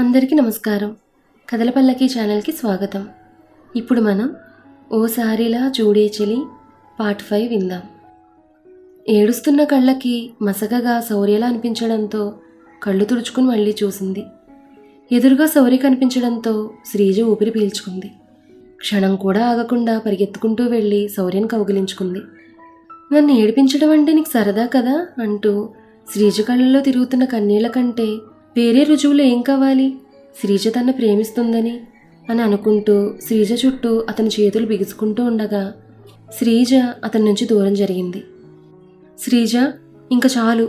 అందరికీ నమస్కారం. కథల పల్లకి ఛానల్కి స్వాగతం. ఇప్పుడు మనం ఓసారిలా చూడే చెలి పార్ట్ 5 విందాం. ఏడుస్తున్న కళ్ళకి మసకగా శౌర్యలా అనిపించడంతో కళ్ళు తుడుచుకుని మళ్ళీ చూసింది. ఎదురుగా శౌర్య కనిపించడంతో శ్రీజ ఊపిరి పీల్చుకుంది. క్షణం కూడా ఆగకుండా పరిగెత్తుకుంటూ వెళ్ళి శౌర్యను కౌగిలించుకుంది. నన్ను ఏడిపించడం అంటే నీకు సరదా కదా అంటూ శ్రీజ కళ్ళల్లో తిరుగుతున్న కన్నీళ్ల కంటే వేరే రుజువులు ఏం కావాలి, శ్రీజ తన్ను ప్రేమిస్తుందని అని అనుకుంటూ శ్రీజ చుట్టూ అతని చేతులు బిగుసుకుంటూ ఉండగా శ్రీజ అతని నుంచి దూరం జరిగింది. శ్రీజ, ఇంకా చాలు,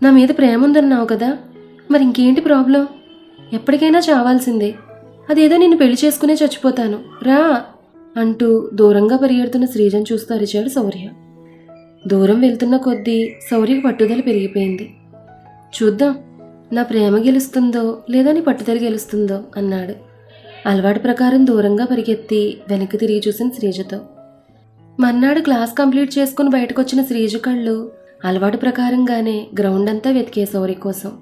నా మీద ప్రేమ ఉందన్నావు కదా, మరి ఇంకేంటి ప్రాబ్లం? ఎప్పటికైనా చావాల్సిందే, అదేదో నిన్ను పెళ్లి చేసుకునే చచ్చిపోతాను, రా అంటూ దూరంగా పరిగెడుతున్న శ్రీజను చూస్తూ అరిచాడు శౌర్య. దూరం వెళ్తున్న కొద్దీ శౌర్యకి పట్టుదల పెరిగిపోయింది. చూద్దాం, నా ప్రేమ గెలుస్తుందో లేదా నీ పట్టుదల గెలుస్తుందో అన్నాడు. అలవాటు ప్రకారం దూరంగా పరిగెత్తి వెనక్కి తిరిగి చూసిన శ్రీజతో. మర్నాడు క్లాస్ కంప్లీట్ చేసుకుని బయటకు వచ్చిన శ్రీజ కళ్ళు అలవాటు ప్రకారంగానే గ్రౌండ్ అంతా వెతికే శౌర్య కోసం.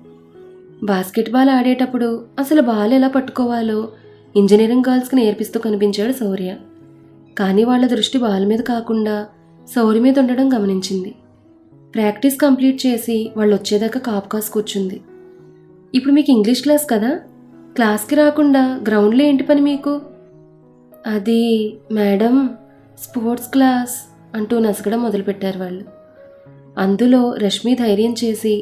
బాస్కెట్బాల్ ఆడేటప్పుడు అసలు బాల్ ఎలా పట్టుకోవాలో ఇంజనీరింగ్ గర్ల్స్కి నేర్పిస్తూ కనిపించాడు శౌర్య. కానీ వాళ్ళ దృష్టి బాల్ మీద కాకుండా శౌర్య మీద ఉండడం గమనించింది. ప్రాక్టీస్ కంప్లీట్ చేసి వాళ్ళు వచ్చేదాకా కాపు కాసు కూర్చుంది. ఇప్పుడు మీకు ఇంగ్లీష్ క్లాస్ కదా, క్లాస్కి రాకుండా గ్రౌండ్లో ఏంటి పని మీకు? అది మేడం, స్పోర్ట్స్ క్లాస్ అంటూ నసగడం మొదలుపెట్టారు వాళ్ళు. అందులో రష్మి ధైర్యం చేసి,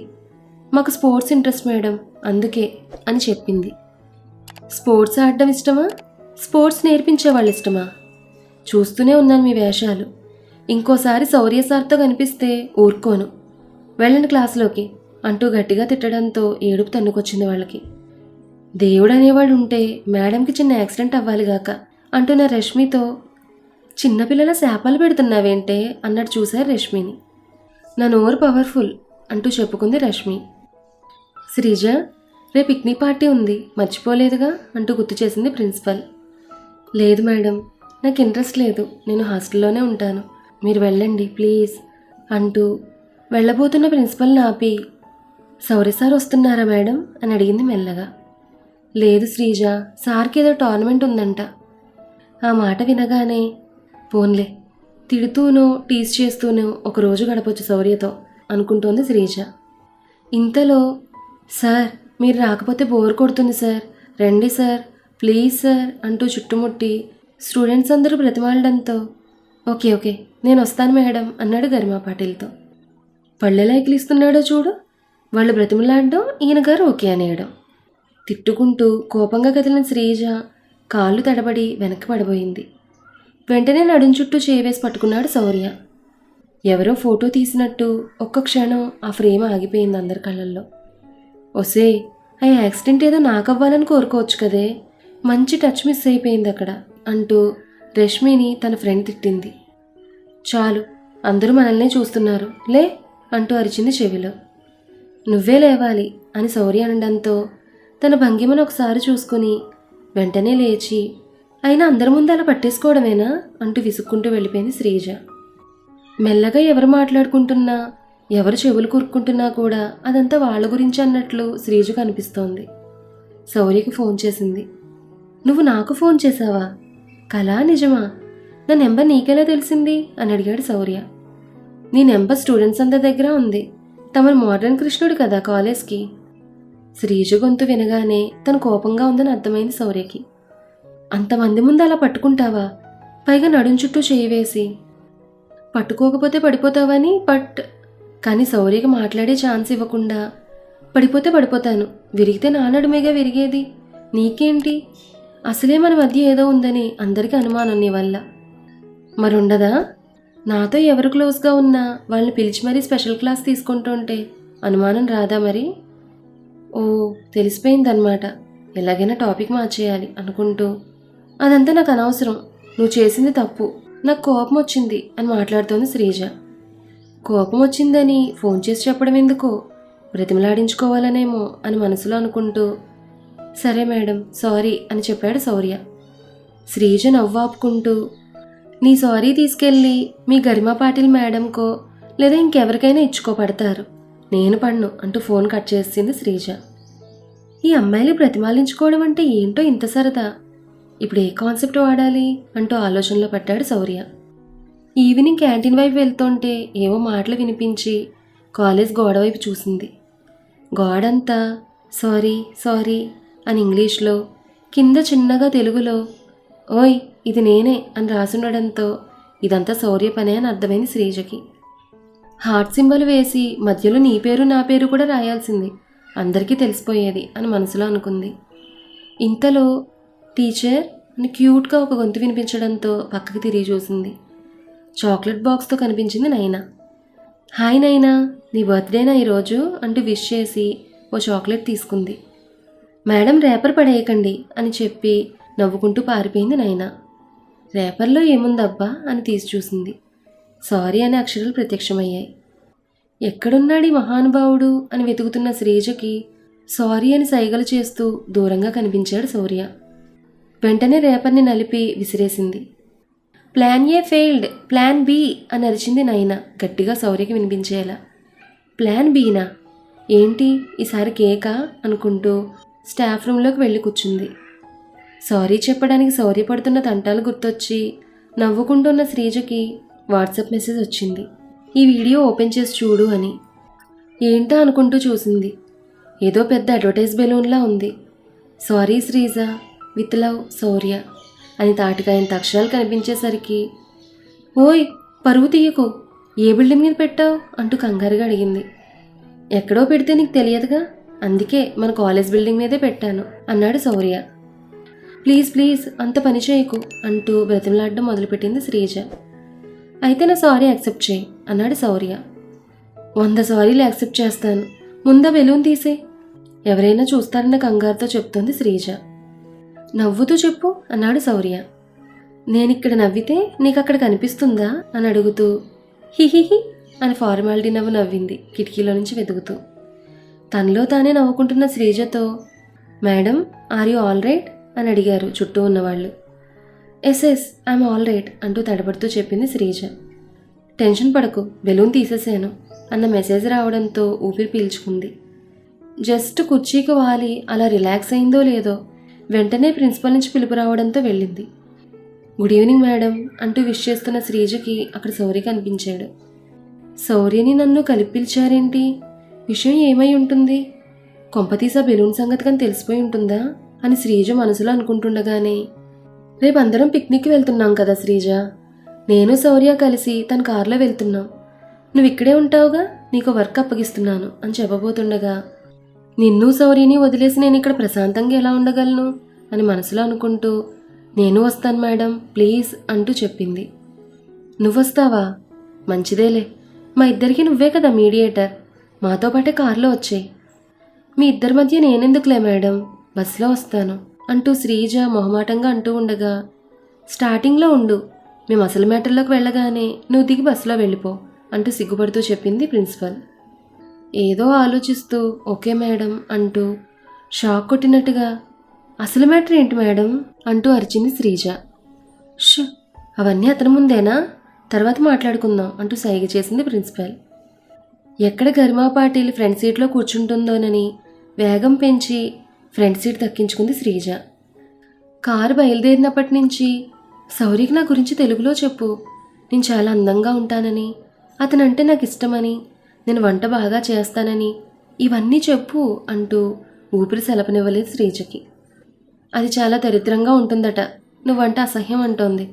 మాకు స్పోర్ట్స్ ఇంట్రెస్ట్ మేడం, అందుకే అని చెప్పింది. స్పోర్ట్స్ ఆడడం ఇష్టమా, స్పోర్ట్స్ నేర్పించే వాళ్ళు ఇష్టమా? చూస్తూనే ఉన్నాను మీ వేషాలు. ఇంకోసారి శౌర్య సార్తో కనిపిస్తే ఊరుకోను, వెళ్ళండి క్లాసులోకి అంటూ గట్టిగా తిట్టడంతో ఏడుపు తన్నుకొచ్చింది వాళ్ళకి. దేవుడు అనేవాడు ఉంటే మేడంకి చిన్న యాక్సిడెంట్ అవ్వాలిగాక అంటున్న రష్మితో, చిన్నపిల్లల శాపాలు పెడుతున్నావేంటే అన్నట్టు చూశారు రష్మిని. నా నోరు పవర్ఫుల్ అంటూ చెప్పుకుంది రష్మి. శ్రీజ, రేపు పిక్నిక్ పార్టీ ఉంది, మర్చిపోలేదుగా అంటూ గుర్తు చేసింది ప్రిన్సిపల్. లేదు మేడం, నాకు ఇంట్రెస్ట్ లేదు, నేను హాస్టల్లోనే ఉంటాను, మీరు వెళ్ళండి ప్లీజ్ అంటూ వెళ్ళబోతున్న ప్రిన్సిపల్ని ఆపి, శౌర్య సార్ వస్తున్నారా మేడం అని అడిగింది మెల్లగా. లేదు శ్రీజ, సార్కి ఏదో టోర్నమెంట్ ఉందంట. ఆ మాట వినగానే, పోన్లే, తిడుతూనో టీజ్ చేస్తూనో ఒకరోజు గడపొచ్చు శౌర్యతో అనుకుంటోంది శ్రీజ. ఇంతలో, సార్ మీరు రాకపోతే బోర్ కొడుతుంది సార్, రండి సార్ ప్లీజ్ సార్ అంటూ చుట్టుముట్టి స్టూడెంట్స్ అందరూ బ్రతిమాలడంతో, ఓకే ఓకే నేను వస్తాను మేడం అన్నాడు గరిమా పాటిల్తో. పళ్ళెలా ఎక్కిలిస్తున్నాడో చూడు, వాళ్ళు బ్రతిమలాడడం ఈయన గారు ఓకే అనేయడం. తిట్టుకుంటూ కోపంగా కదిలిన శ్రీజ కాళ్ళు తడబడి వెనక్కి పడబోయింది. వెంటనే నడుం చుట్టూ చేవేసి పట్టుకున్నాడు శౌర్య. ఎవరో ఫోటో తీసినట్టు ఒక్క క్షణం ఆ ఫ్రేమ్ ఆగిపోయింది అందరి కళ్ళల్లో. ఒసే, ఆ యాక్సిడెంట్ ఏదో నాకు అవ్వాలని కోరుకోవచ్చు కదే, మంచి టచ్ మిస్ అయిపోయింది అక్కడ అంటూ రష్మిని తన ఫ్రెండ్ తిట్టింది. చాలు, అందరూ మనల్నే చూస్తున్నారు, లే అంటూ అరిచింది చెవిలో. నువ్వే లేవాలి అని శౌర్య అనడంతో తన భంగిమను ఒకసారి చూసుకుని వెంటనే లేచి, అయినా అందరి ముందు అలా పట్టేసుకోవడమేనా అంటూ విసుక్కుంటూ వెళ్ళిపోయింది శ్రీజ. మెల్లగా ఎవరు మాట్లాడుకుంటున్నా, ఎవరు చెవులు కురుక్కుంటున్నా కూడా అదంతా వాళ్ళ గురించి అన్నట్లు శ్రీజకు అనిపిస్తోంది. శౌర్యకి ఫోన్ చేసింది. నువ్వు నాకు ఫోన్ చేసావా? కళా, నిజమా? నా నెంబర్ నీకెలా తెలిసింది అని అడిగాడు శౌర్య. నీ నెంబర్ స్టూడెంట్స్ అందరి దగ్గర ఉంది, తమరు మోడర్న్ కృష్ణుడు కదా కాలేజ్కి. శ్రీజ గొంతు వినగానే తను కోపంగా ఉందని అర్థమైంది శౌర్యకి. అంతమంది ముందు అలా పట్టుకుంటావా, పైగా నడుం చుట్టూ చేయి వేసి? పట్టుకోకపోతే పడిపోతావని కానీ శౌర్యకి మాట్లాడే ఛాన్స్ ఇవ్వకుండా, పడిపోతే పడిపోతాను, విరిగితే నా నడుమేగా విరిగేది, నీకేంటి? అసలే మన మధ్య ఏదో ఉందని అందరికీ అనుమానం నీ వల్ల. మరుండదా? నాతో ఎవరు క్లోజ్గా ఉన్నా వాళ్ళని పిలిచి మరీ స్పెషల్ క్లాస్ తీసుకుంటుంటే అనుమానం రాదా మరి? ఓ, తెలిసిపోయిందన్నమాట, ఎలాగైనా టాపిక్ మార్చేయాలి అనుకుంటూ, అదంతా నాకు అనవసరం, నువ్వు చేసింది తప్పు, నాకు కోపం వచ్చింది అని మాట్లాడుతోంది శ్రీజ. కోపం వచ్చిందని ఫోన్ చేసి చెప్పడం ఎందుకో, బ్రతిమలాడించుకోవాలనేమో అని మనసులో అనుకుంటూ, సరే మేడం సారీ అని చెప్పాడు శౌర్య. శ్రీజ నవ్వాపుకుంటూ, నీ సారీ తీసుకెళ్ళి మీ గరిమా పాటిల్ మేడంకో లేదా ఇంకెవరికైనా ఇచ్చుకోపడతారు, నేను పడ్ను అంటూ ఫోన్ కట్ చేసింది శ్రీజ. ఈ అమ్మాయిలు బ్రతిమాలించుకోవడం అంటే ఏంటో ఇంత సరదా. ఇప్పుడు ఏ కాన్సెప్ట్ వాడాలి అంటూ ఆలోచనలో పడ్డాడు శౌర్య. ఈవినింగ్ క్యాంటీన్ వైపు వెళ్తుంటే ఏవో మాటలు వినిపించి కాలేజ్ గోడ వైపు చూసింది. గోడంతా సారీ సారీ అని ఇంగ్లీష్లో, కింద చిన్నగా తెలుగులో ఓయ్ ఇది నేనే అని రాసుండడంతో ఇదంతా శౌర్య పనే అని అర్థమైంది శ్రీజకి. హార్ట్ సింబల్ వేసి మధ్యలో నీ పేరు నా పేరు కూడా రాయాల్సింది, అందరికీ తెలిసిపోయేది అని మనసులో అనుకుంది. ఇంతలో టీచర్ అని క్యూట్గా ఒక గొంతు వినిపించడంతో పక్కకి తిరిగి చూసింది. చాక్లెట్ బాక్స్తో కనిపించింది నైనా. హాయ్ నైనా, నీ బర్త్డేనా ఈరోజు అంటూ విష్ చేసి ఓ చాక్లెట్ తీసుకుంది. మేడం రేపర్ పడేయకండి అని చెప్పి నవ్వుకుంటూ పారిపోయింది నైనా. రేపర్లో ఏముందబ్బా అని తీసి చూసింది. సారీ అనే అక్షరాలు ప్రత్యక్షమయ్యాయి. ఎక్కడున్నాడు ఈ మహానుభావుడు అని వెతుకుతున్న శ్రీజకి సారీ అని సైగలు చేస్తూ దూరంగా కనిపించాడు శౌర్య. వెంటనే రేపర్ని నలిపి విసిరేసింది. Plan A failed, plan B అని అరిచింది నైనా గట్టిగా శౌర్యకి వినిపించేలా. ప్లాన్ బీనా ఏంటి, ఈసారి కేకా అనుకుంటూ స్టాఫ్ రూమ్లోకి వెళ్ళి కూర్చుంది. సారీ చెప్పడానికి శౌర్య పడుతున్న తంటాలు గుర్తొచ్చి నవ్వుకుంటున్న శ్రీజకి వాట్సాప్ మెసేజ్ వచ్చింది. ఈ వీడియో ఓపెన్ చేసి చూడు అని. ఏంటో అనుకుంటూ చూసింది. ఏదో పెద్ద అడ్వర్టైజ్ బెలూన్లా ఉంది. సారీ శ్రీజ, విత్ లవ్ శౌర్య అని తాటికాయంత అక్షరాలు కనిపించేసరికి ఓయ్ పరువు తీయకు, ఏ బిల్డింగ్ మీద పెట్టావు అంటూ కంగారుగా అడిగింది. ఎక్కడో పెడితే నీకు తెలియదుగా, అందుకే మన కాలేజ్ బిల్డింగ్ మీదే పెట్టాను అన్నాడు శౌర్య. ప్లీజ్ ప్లీజ్ అంత పని చేయకు అంటూ బ్రతిమలాడడం మొదలుపెట్టింది శ్రీజ. అయితే నా సారీ యాక్సెప్ట్ చేయి అన్నాడు శౌర్య. 100 సారీలు యాక్సెప్ట్ చేస్తాను, ముందా బెలూన్ తీసే, ఎవరైనా చూస్తారన్న కంగారుతో చెప్తోంది శ్రీజ. నవ్వుతూ చెప్పు అన్నాడు శౌర్య. నేనిక్కడ నవ్వితే నీకు అక్కడ కనిపిస్తుందా అని అడుగుతూ హిహిహి అని ఫార్మాలిటీ నవ్వింది కిటికీలో నుంచి వెతుకుతూ. తనలో తానే నవ్వుకుంటున్న శ్రీజతో madam are you all right అని అడిగారు చుట్టూ ఉన్నవాళ్ళు. ఎస్ ఐఎమ్ ఆల్ రైట్ అంటూ తడబడుతూ చెప్పింది శ్రీజ. టెన్షన్ పడకు, బెలూన్ తీసేసాను అన్న మెసేజ్ రావడంతో ఊపిరి పీల్చుకుంది. జస్ట్ కుర్చీకి వాలి అలా రిలాక్స్ అయిందో లేదో వెంటనే ప్రిన్సిపల్ నుంచి పిలుపు రావడంతో వెళ్ళింది. గుడ్ ఈవినింగ్ మేడం అంటూ విష్ చేస్తున్న శ్రీజకి అక్కడ శౌర్య కనిపించాడు. శౌర్యని నన్ను కలిపి పిలిచారేంటి, విషయం ఏమై ఉంటుంది, కొంపతీసా బెలూన్ సంగతి కానీ తెలిసిపోయి ఉంటుందా అని శ్రీజ మనసులో అనుకుంటుండగానే రేపు అందరం పిక్నిక్కి వెళ్తున్నాం కదా శ్రీజ, నేను శౌర్య కలిసి తన కారులో వెళ్తున్నాం, నువ్వు ఇక్కడే ఉంటావుగా, నీకు వర్క్ అప్పగిస్తున్నాను అని చెప్పబోతుండగా నిన్ను శౌర్యని వదిలేసి నేను ఇక్కడ ప్రశాంతంగా ఎలా ఉండగలను అని మనసులో అనుకుంటూ నేను వస్తాను మేడం ప్లీజ్ అంటూ చెప్పింది. నువ్వొస్తావా, మంచిదేలే, మా ఇద్దరికి నువ్వే కదా మీడియేటర్, మాతో పాటే కారులో వచ్చేయి. మీ ఇద్దరి మధ్య నేనెందుకులే మేడం, బస్సులో వస్తాను అంటూ శ్రీజ మొహమాటంగా అంటూ ఉండగా స్టార్టింగ్లో ఉండు, మేము అసలు మ్యాటర్లోకి వెళ్ళగానే నువ్వు దిగి బస్సులో వెళ్ళిపో అంటూ సిగ్గుపడుతూ చెప్పింది ప్రిన్సిపల్. ఏదో ఆలోచిస్తూ ఓకే మేడం అంటూ షాక్ కొట్టినట్టుగా అసలు మ్యాటర్ ఏంటి మేడం అంటూ అరిచింది శ్రీజ. ష్, అవన్నీ అతని ముందేనా, తర్వాత మాట్లాడుకుందాం అంటూ సైగ చేసింది ప్రిన్సిపల్. ఎక్కడ గరిమా పాటిల్ ఫ్రంట్ సీట్లో కూర్చుంటుందోనని వేగం పెంచి ఫ్రంట్ సీట్ దక్కించుకుంది శ్రీజ. కారు బయలుదేరినప్పటి నుంచి శౌర్యకి నా గురించి తెలుగులో చెప్పు, నేను చాలా అందంగా ఉంటానని, అతనంటే నాకు ఇష్టమని, నేను వంట బాగా చేస్తానని, ఇవన్నీ చెప్పు అంటూ ఊపిరి సెలపనివ్వలేదు శ్రీజకి. అది చాలా దరిద్రంగా ఉంటుందట, నువ్వంట అసహ్యం అంటోంది,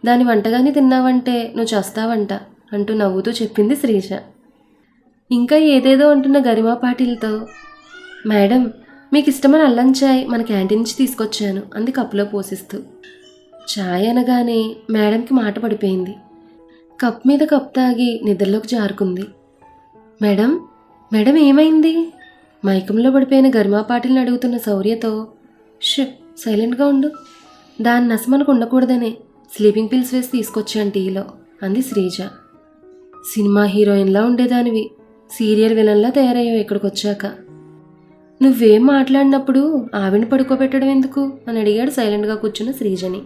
దాని వంటగాని తిన్నావంటే నువ్వు చేస్తావంట అంటూ నవ్వుతూ చెప్పింది శ్రీజ. ఇంకా ఏదేదో అంటున్న గరిమా పాటిల్తో మేడం మీకు ఇష్టమైన అల్లం చాయ్ మన క్యాంటీన్ నుంచి తీసుకొచ్చాను అంది కప్పులో పోసిస్తూ. చాయ్ అనగానే మేడంకి మాట పడిపోయింది. కప్ మీద కప్ తాగి నిద్రలోకి జారుకుంది. మేడం మేడం ఏమైంది, మైకంలో పడిపోయిన గరిమా పాటిల్ని అడుగుతున్న శౌర్యతో ష్ సైలెంట్గా ఉండు, దాని నస మనకు ఉండకూడదనే స్లీపింగ్ పిల్స్ వేసి తీసుకొచ్చాను టీలో అంది శ్రీజ. సినిమా హీరోయిన్లా ఉండేదానివి, సీరియల్ విలన్లా తయారయ్యావు ఇక్కడికి వచ్చాక. నువ్వేం మాట్లాడినప్పుడు ఆవిని పడుకోబెట్టడం ఎందుకు అని అడిగాడు సైలెంట్గా కూర్చున్న శ్రీజని.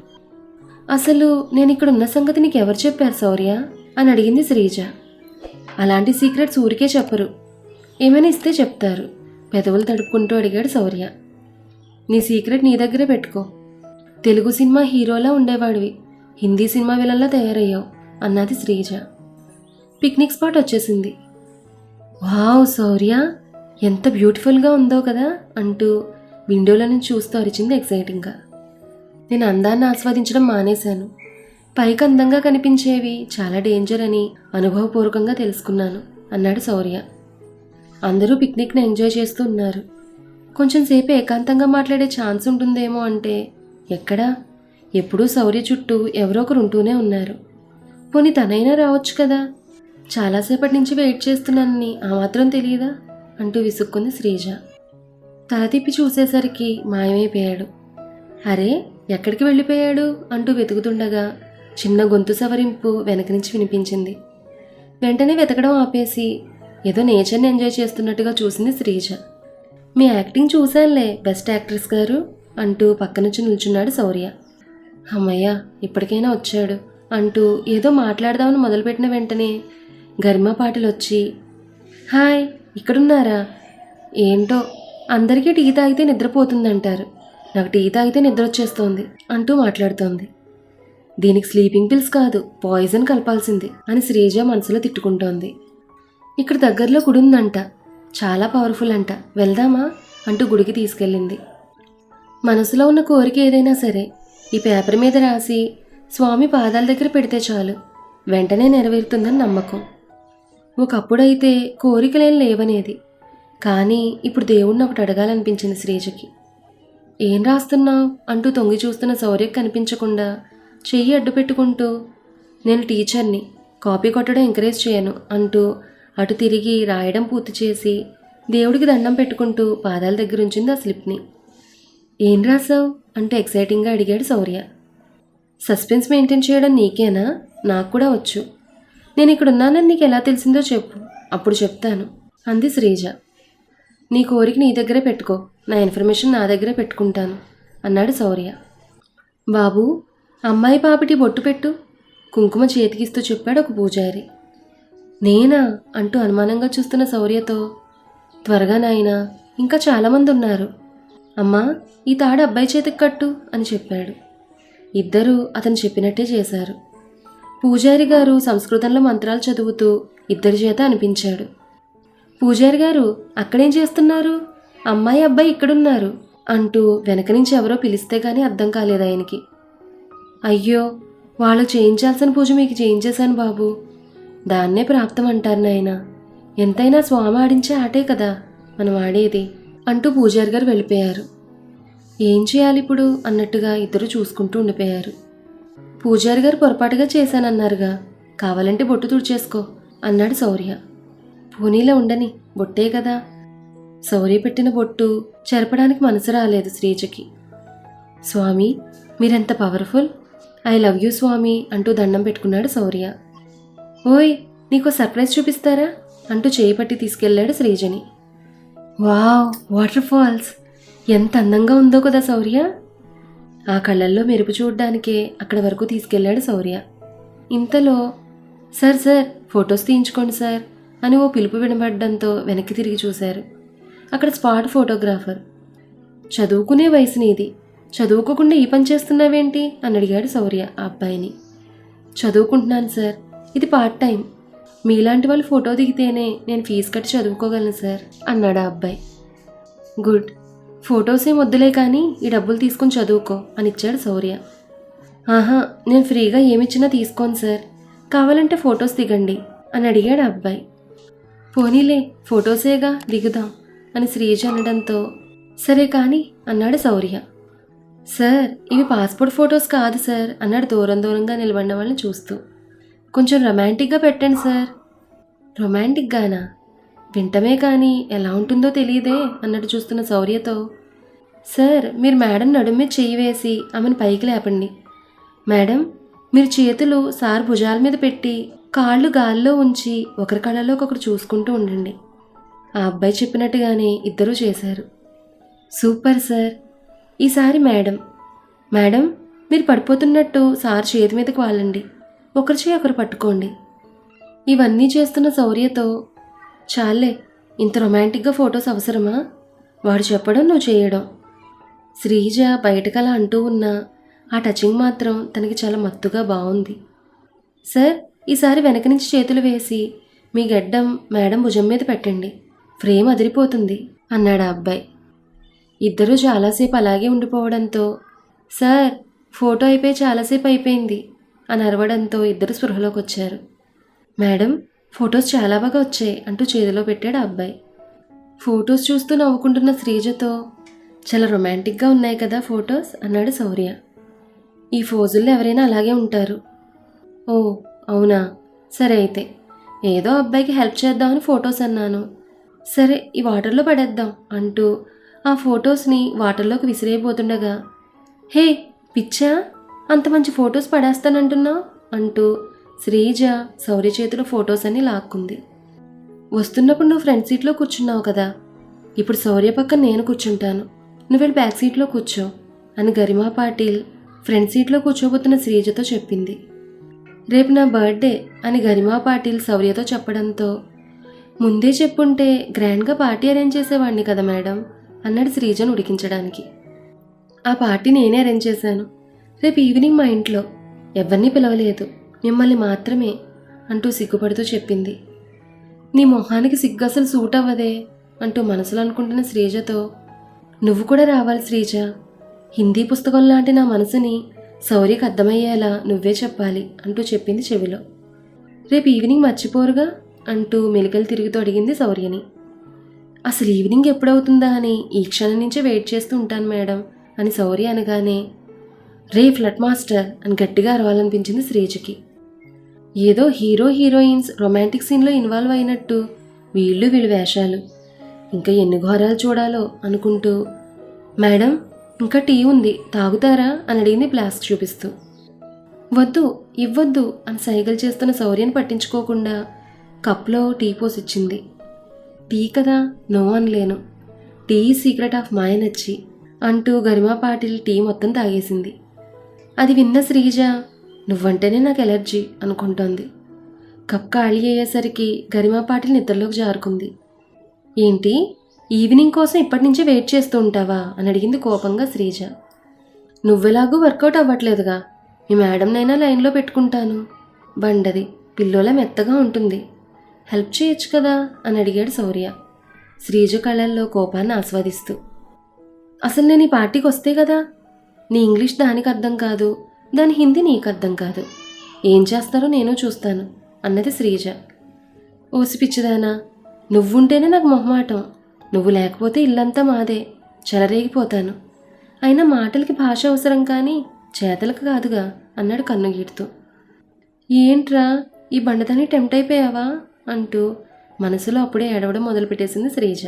అసలు నేను ఇక్కడ ఉన్న సంగతి నీకు ఎవరు చెప్పారు శౌర్య అని అడిగింది శ్రీజ. అలాంటి సీక్రెట్స్ ఊరికే చెప్పరు, ఏమైనా ఇస్తే చెప్తారు పెదవులు తడుపుకుంటూ అడిగాడు శౌర్య. నీ సీక్రెట్ నీ దగ్గరే పెట్టుకో. తెలుగు సినిమా హీరోలా ఉండేవాడివి, హిందీ సినిమా విలన్లా తయారయ్యావు అన్నది శ్రీజ. పిక్నిక్ స్పాట్ వచ్చేసింది. వావ్ శౌర్య, ఎంత బ్యూటిఫుల్గా ఉందో కదా అంటూ విండోలో నుంచి చూస్తూ అరిచింది ఎక్సైటింగ్గా. నేను అందాన్ని ఆస్వాదించడం మానేశాను. పైకి అందంగా కనిపించేవి చాలా డేంజర్ అని అనుభవపూర్వకంగా తెలుసుకున్నాను అన్నాడు శౌర్య. అందరూ పిక్నిక్ని ఎంజాయ్ చేస్తూ ఉన్నారు. కొంచెం సేపు ఏకాంతంగా మాట్లాడే ఛాన్స్ ఉంటుందేమో అంటే ఎక్కడా, ఎప్పుడూ శౌర్య చుట్టూ ఎవరో ఒకరు ఉంటూనే ఉన్నారు. పోనీ తనైనా రావచ్చు కదా, చాలాసేపటి నుంచి వెయిట్ చేస్తున్నానని ఆ మాత్రం తెలియదా అంటూ విసుక్కుంది శ్రీజ. తల తిప్పి చూసేసరికి మాయమైపోయాడు. అరే ఎక్కడికి వెళ్ళిపోయాడు అంటూ వెతుకుతుండగా చిన్న గొంతు సవరింపు వెనక నుంచి వినిపించింది. వెంటనే వెతకడం ఆపేసి ఏదో నేచర్ని ఎంజాయ్ చేస్తున్నట్టుగా చూసింది శ్రీజ. మీ యాక్టింగ్ చూశానులే బెస్ట్ యాక్ట్రెస్ గారు అంటూ పక్క నుంచి నిల్చున్నాడు శౌర్య. అమ్మయ్య ఇప్పటికైనా వచ్చాడు అంటూ ఏదో మాట్లాడదామని మొదలుపెట్టిన వెంటనే గరిమా పాటలు వచ్చి, హాయ్ ఇక్కడున్నారా, ఏంటో అందరికీ టీ తాగితే నిద్రపోతుందంటారు, నాకు టీ తాగితే నిద్ర వచ్చేస్తోంది అంటూ మాట్లాడుతోంది. దీనికి స్లీపింగ్ పిల్స్ కాదు పాయిజన్ కలపాల్సింది అని శ్రీజ మనసులో తిట్టుకుంటోంది. ఇక్కడ దగ్గరలో గుడి ఉందంట, చాలా పవర్ఫుల్ అంట, వెళ్దామా అంటూ గుడికి తీసుకెళ్ళింది. మనసులో ఉన్న కోరిక ఏదైనా సరే ఈ పేపర్ మీద రాసి స్వామి పాదాల దగ్గర పెడితే చాలు, వెంటనే నెరవేరుతుందని నమ్మకం. ఒకప్పుడైతే కోరికలేం లేవనేది, కానీ ఇప్పుడు దేవుణ్ణి ఒకటి అడగాలనిపించింది శ్రీజకి. ఏం రాస్తున్నావు అంటూ తొంగి చూస్తున్న శౌర్యకి కనిపించకుండా చెయ్యి అడ్డు పెట్టుకుంటూ, నేను టీచర్ని, కాపీ కొట్టడం ఎంకరేజ్ చేయను అంటూ అటు తిరిగి రాయడం పూర్తి చేసి దేవుడికి దండం పెట్టుకుంటూ పాదాల దగ్గర ఉంచింది ఆ స్లిప్ని. ఏం రాసావు అంటే ఎక్సైటింగ్గా అడిగాడు శౌర్య. సస్పెన్స్ మెయింటైన్ చేయడం నీకేనా, నాకు కూడా వచ్చు. నేను ఇక్కడ ఉన్నానని నీకు ఎలా తెలిసిందో చెప్పు, అప్పుడు చెప్తాను అంది శ్రీజ. నీ కోరిక నీ దగ్గరే పెట్టుకో, నా ఇన్ఫర్మేషన్ నా దగ్గరే పెట్టుకుంటాను అన్నాడు శౌర్య. బాబు అమ్మాయి పాపిటి బొట్టు పెట్టు, కుంకుమ చేతికిస్తూ చెప్పాడు ఒక పూజారి. నేనా అంటూ అనుమానంగా చూస్తున్న శౌర్యతో, త్వరగా నాయనా, ఇంకా చాలామంది ఉన్నారు. అమ్మా ఈ తాడు అబ్బాయి చేతికి కట్టు అని చెప్పాడు. ఇద్దరూ అతను చెప్పినట్టే చేశారు. పూజారి గారు సంస్కృతంలో మంత్రాలు చదువుతూ ఇద్దరి చేత అనిపించాడు. పూజారి గారు అక్కడేం చేస్తున్నారు, అమ్మాయి అబ్బాయి ఇక్కడున్నారు అంటూ వెనక నుంచి ఎవరో పిలిస్తే కానీ అర్థం కాలేదు ఆయనకి. అయ్యో వాళ్ళు చేయించాల్సిన పూజ మీకు చేయించేశాను బాబు, దాన్నే ప్రాప్తం అంటారు నాయన, ఎంతైనా స్వామి ఆడించే ఆటే కదా మనం ఆడేది అంటూ పూజారి గారు వెళ్ళిపోయారు. ఏం చేయాలి ఇప్పుడు అన్నట్టుగా ఇద్దరు చూసుకుంటూ ఉండిపోయారు. పూజారి గారు పొరపాటుగా చేశానన్నారుగా, కావాలంటే బొట్టు తుడిచేసుకో అన్నాడు శౌర్య. పోనీలో ఉండని, బొట్టే కదా. శౌర్య పెట్టిన బొట్టు చెరపడానికి మనసు రాలేదు శ్రీజకి. స్వామి మీరెంత పవర్ఫుల్, ఐ లవ్ యూ స్వామి అంటూ దండం పెట్టుకున్నాడు శౌర్య. ఓయ్ నీకో సర్ప్రైజ్ చూపిస్తారా అంటూ చేయి పట్టి తీసుకెళ్లాడు శ్రీజని. వావ్ వాటర్ ఫాల్స్, ఎంత అందంగా ఉందో కదా శౌర్య. ఆ కళ్ళల్లో మెరుపు చూడ్డానికే అక్కడి వరకు తీసుకెళ్లాడు శౌర్య. ఇంతలో సార్ సార్ ఫొటోస్ తీయించుకోండి సార్ అని ఓ పిలుపు వినబడడంతో వెనక్కి తిరిగి చూశారు. అక్కడ స్పాట్ ఫోటోగ్రాఫర్. చదువుకునే వయసు నీది, చదువుకోకుండా ఈ పని చేస్తున్నావేంటి అని అడిగాడు శౌర్య ఆ అబ్బాయిని. చదువుకుంటున్నాను సార్, ఇది పార్ట్ టైం, మీలాంటి వాళ్ళు ఫోటో దిగితేనే నేను ఫీజు కట్టి చదువుకోగలను సార్ అన్నాడు ఆ అబ్బాయి. గుడ్, ఫొటోస్ ఏం వద్దులే కానీ ఈ డబ్బులు తీసుకుని చదువుకో అని ఇచ్చాడు శౌర్య. ఆహా నేను ఫ్రీగా ఏమిచ్చినా తీసుకోను సార్, కావాలంటే ఫొటోస్ దిగండి అని అడిగాడు ఆ అబ్బాయి. పోనీలే ఫొటోసేగా దిగుదాం అని శ్రీజ అనడంతో సరే కానీ అన్నాడు శౌర్య. సార్ ఇవి పాస్పోర్ట్ ఫొటోస్ కాదు సార్ అన్నాడు దూరం దూరంగా నిలబడిన వాళ్ళని చూస్తూ. కొంచెం రొమాంటిక్గా పెట్టండి సార్. రొమాంటిక్గానా, వింటమే కానీ ఎలా ఉంటుందో తెలియదే అన్నట్టు చూస్తున్న శౌర్యతో, సార్ మీరు మేడం నడుము మీద చెయ్యి వేసి ఆమెను పైకి లేపండి. మేడం మీరు చేతులు సార్ భుజాల మీద పెట్టి కాళ్ళు గాల్లో ఉంచి ఒకరి కళ్ళలోకి ఒకరు చూసుకుంటూ ఉండండి. ఆ అబ్బాయి చెప్పినట్టుగానే ఇద్దరూ చేశారు. Super sir. ఈసారి మేడం మేడం మీరు పడిపోతున్నట్టు సార్ చేతి మీదకి వాళ్ళండి, ఒకరి చేయి ఒకరు పట్టుకోండి. ఇవన్నీ చేస్తున్న శౌర్యతో, చాలే ఇంత రొమాంటిక్గా ఫొటోస్ అవసరమా, వాడు చెప్పడం నువ్వు చేయడం. శ్రీజ బయటకలా అంటూ ఉన్న ఆ టచింగ్ మాత్రం తనకి చాలా మత్తుగా బాగుంది. సార్, ఈసారి వెనక నుంచి చేతులు వేసి మీ గడ్డం మేడం భుజం మీద పెట్టండి, ఫ్రేమ్ అదిరిపోతుంది అన్నాడు ఆ అబ్బాయి. ఇద్దరూ చాలాసేపు అలాగే ఉండిపోవడంతో సార్, ఫోటో అయిపోయి చాలాసేపు అయిపోయింది అని అరవడంతో ఇద్దరు స్పృహలోకి వచ్చారు. మేడం, ఫొటోస్ చాలా బాగా వచ్చాయి అంటూ చేతిలో పెట్టాడు ఆ అబ్బాయి. ఫొటోస్ చూస్తూ నవ్వుకుంటున్న శ్రీజతో చాలా రొమాంటిక్గా ఉన్నాయి కదా ఫొటోస్ అన్నాడు శౌర్య. ఈ ఫోజుల్లో ఎవరైనా అలాగే ఉంటారు. ఓ అవునా, సరే అయితే ఏదో అబ్బాయికి హెల్ప్ చేద్దామని ఫొటోస్ అన్నాను. సరే ఈ వాటర్లో పడేద్దాం అంటూ ఆ ఫొటోస్ని వాటర్లోకి విసిరేయబోతుండగా హే పిచ్చా, అంత మంచి ఫొటోస్ పడేస్తానంటున్నావు అంటూ శ్రీజ శౌర్య చేతిలో ఫొటోస్ అన్ని లాక్కుంది. వస్తున్నప్పుడు నువ్వు ఫ్రంట్ సీట్లో కూర్చున్నావు కదా, ఇప్పుడు శౌర్య పక్కన నేను కూర్చుంటాను, నువ్వు వెళ్ళి బ్యాక్ సీట్లో కూర్చో అని గరిమా పాటిల్ ఫ్రంట్ సీట్లో కూర్చోబోతున్న శ్రీజతో చెప్పింది. రేపు నా బర్త్డే అని గరిమా పాటిల్ శౌర్యతో చెప్పడంతో ముందే చెప్పుంటే గ్రాండ్గా పార్టీ అరేంజ్ చేసేవాడిని కదా మేడం అన్నాడు శ్రీజను ఉడికించడానికి. ఆ పార్టీ నేనే అరేంజ్ చేశాను. రేపు ఈవినింగ్ మా ఇంట్లో ఎవరినీ పిలవలేదు, మిమ్మల్ని మాత్రమే అంటూ సిగ్గుపడుతూ చెప్పింది. నీ మొహానికి సిగ్గు అసలు సూట్ అవ్వదే అంటూ మనసులో అనుకుంటున్న శ్రీజతో నువ్వు కూడా రావాలి శ్రీజ, హిందీ పుస్తకం లాంటి నా మనసుని శౌర్యకి అర్థమయ్యేలా నువ్వే చెప్పాలి అంటూ చెప్పింది చెవిలో. రేపు ఈవినింగ్ మర్చిపోరుగా అంటూ మెలికలు తిరుగుతూ అడిగింది శౌర్యని. అసలు ఈవినింగ్ ఎప్పుడవుతుందా అని ఈ క్షణం నుంచే వెయిట్ చేస్తూ ఉంటాను మేడం అని శౌర్య అనగానే రే ఫ్లడ్ మాస్టర్ అని గట్టిగా అరవాలనిపించింది శ్రీజకి. ఏదో హీరో హీరోయిన్స్ రొమాంటిక్ సీన్లో ఇన్వాల్వ్ అయినట్టు వీళ్ళు వేషాలు, ఇంకా ఎన్ని ఘోరాలు చూడాలో అనుకుంటూ మేడం ఇంకా టీ ఉంది తాగుతారా అని అడిగింది ఫ్లాస్క్ చూపిస్తూ. వద్దు ఇవ్వద్దు అని సైగలు చేస్తున్న శౌర్యని పట్టించుకోకుండా కప్లో టీ పోసిచ్చింది. టీ కదా, నో అనలేను, టీ సీక్రెట్ ఆఫ్ మై నచ్చి అంటూ గరిమా పాటిల్ టీ మొత్తం తాగేసింది. అది విన్న శ్రీజ నువ్వంటేనే నాకు ఎలర్జీ అనుకుంటోంది. కప్ ఖాళీ అయ్యేసరికి గరిమా పాటిల్ నిద్రలోకి జారుకుంది. ఏంటి, ఈవినింగ్ కోసం ఇప్పటి నుంచే వెయిట్ చేస్తూ ఉంటావా అని అడిగింది కోపంగా శ్రీజ. నువ్వెలాగూ వర్కౌట్ అవ్వట్లేదుగా, మీ మేడంనైనా లైన్లో పెట్టుకుంటాను, బండది పిల్లోలా మెత్తగా ఉంటుంది, హెల్ప్ చేయొచ్చు కదా అని అడిగాడు శౌర్య శ్రీజ కళ్ళల్లో కోపాన్ని ఆస్వాదిస్తూ. అసలు నేను ఈ పార్టీకి వస్తే కదా, నీ ఇంగ్లీష్ దానికి అర్థం కాదు, దాని హిందీ నీకు అర్థం కాదు, ఏం చేస్తారో నేను చూస్తాను అన్నది శ్రీజ. ఓసి పిచ్చిదానా, నువ్వుంటేనే నాకు మొహమాటం, నువ్వు లేకపోతే ఇల్లంతా మాదే, చెలరేగిపోతాను, అయినా మాటలకి భాష అవసరం కానీ చేతలకు కాదుగా అన్నాడు కన్నుగీడుతూ. ఏంట్రా ఈ బండదాన్ని టెంప్ట్ అయిపోయావా అంటూ మనసులో అప్పుడే ఏడవడం మొదలుపెట్టేసింది శ్రీజ.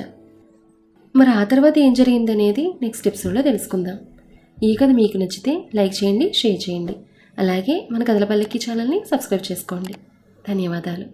మరి ఆ తర్వాత ఏం జరిగిందనేది నెక్స్ట్ ఎపిసోడ్లో తెలుసుకుందాం. ఈ కథ మీకు నచ్చితే లైక్ చేయండి, షేర్ చేయండి, అలాగే మన కథల పల్లకి ఛానల్ని సబ్స్క్రైబ్ చేసుకోండి. ధన్యవాదాలు.